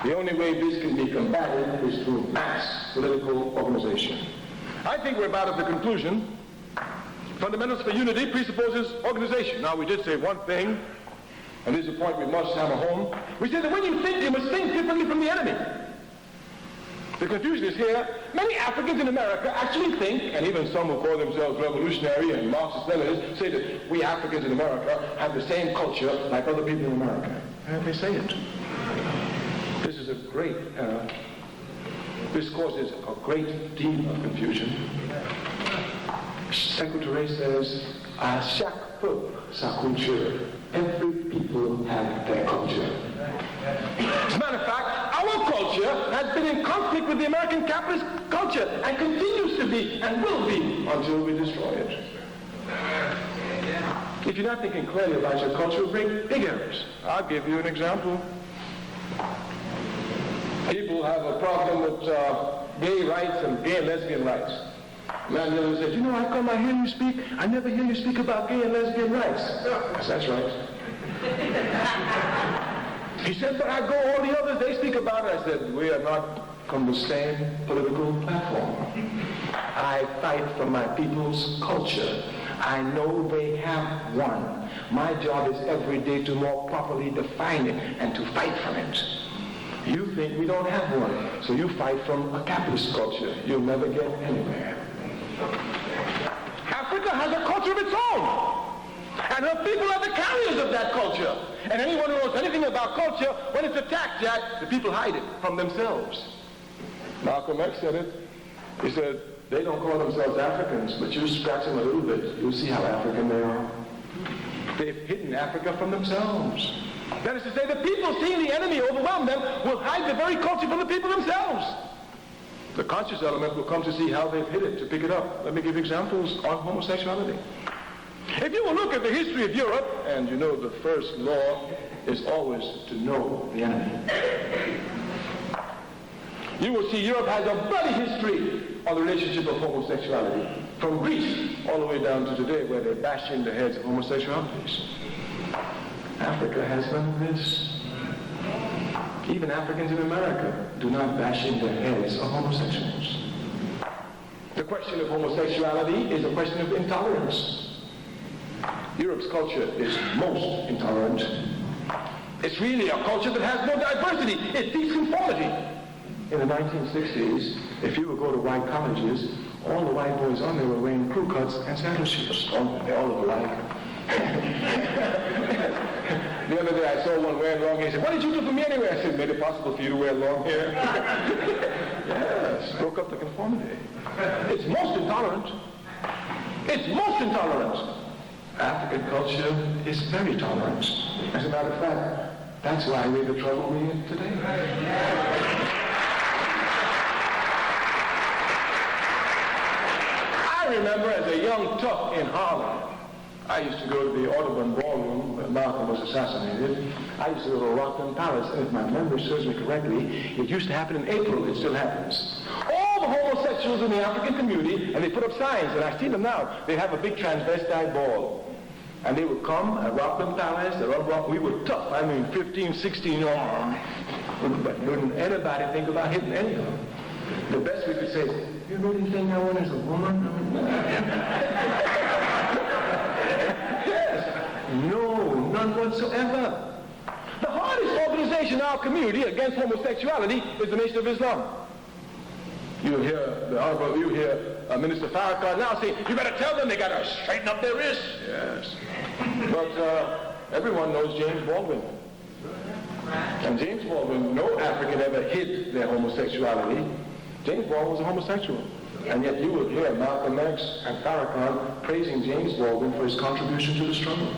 The only way this can be combated is through mass political organization. I think we're about at the conclusion. Fundamentals for unity presupposes organization. Now, we did say one thing, and this is a point we must hammer home. We said that when you think, you must think differently from the enemy. The confusion is here. Many Africans in America actually think, and even some who call themselves revolutionary and Marxist-Leninists say that we Africans in America have the same culture like other people in America. And they say it. This is a great error. This causes a great deal of confusion. Secretary says, à chaque peuple sa culture. Every people have their culture. As a matter of fact, our culture has been in conflict with the American capitalist culture and continues to be and will be until we destroy it. If you're not thinking clearly about your culture, you'll make big errors. I'll give you an example. People have a problem with gay rights and gay and lesbian rights. Man the other said, you know, how come I hear you speak? I never hear you speak about gay and lesbian rights. I said, that's right. He said, but I go all the others, they speak about it. I said, we are not from the same political platform. I fight for my people's culture. I know they have one. My job is every day to more properly define it and to fight from it. You think we don't have one, so you fight from a capitalist culture. You'll never get anywhere. Africa has a culture of its own. And her people are the carriers of that culture. And anyone who knows anything about culture, when it's attacked, Jack, the people hide it from themselves. Malcolm X said it. He said, they don't call themselves Africans, but you scratch them a little bit, you'll see how African they are. They've hidden Africa from themselves. That is to say, the people seeing the enemy overwhelm them will hide the very culture from the people themselves. The conscious element will come to see how they've hid it, to pick it up. Let me give examples on homosexuality. If you will look at the history of Europe, and you know the first law is always to know the enemy. You will see Europe has a bloody history on the relationship of homosexuality. From Greece all the way down to today, where they're bashing the heads of homosexualities. Africa has none of this. Even Africans in America do not bash in the heads of homosexuals. The question of homosexuality is a question of intolerance. Europe's culture is most intolerant. It's really a culture that has no diversity. It seeks conformity. In the 1960s, if you would go to white colleges, all the white boys on there were wearing crew cuts and sandal shoes. They all look alike. The other day I saw one wearing long hair. He said, what did you do for me anyway? I said, made it possible for you to wear long hair. Yes, broke up the conformity. It's most intolerant. It's most intolerant. African culture is very tolerant. As a matter of fact, that's why we're the trouble we're in today. I remember as a young tough in Harlem, I used to go to the Audubon Ballroom when Malcolm was assassinated. I used to go to Rockland Palace, and if my memory serves me correctly, it used to happen in April. It still happens. All the homosexuals in the African community, and they put up signs, and I see them now. They have a big transvestite ball. And they would come at Rockland Palace, we were tough, 15, 16 on. But wouldn't anybody think about hitting any of them. The best we could say is, you really think that one is a woman? Yes. No, none whatsoever. The hardest organization in our community against homosexuality is the Nation of Islam. You hear Minister Farrakhan now saying, you better tell them they got to straighten up their wrists. Yes. But everyone knows James Baldwin. And James Baldwin, no African ever hid their homosexuality. James Baldwin was a homosexual. And yet you would hear Malcolm X and Farrakhan praising James Baldwin for his contribution to the struggle.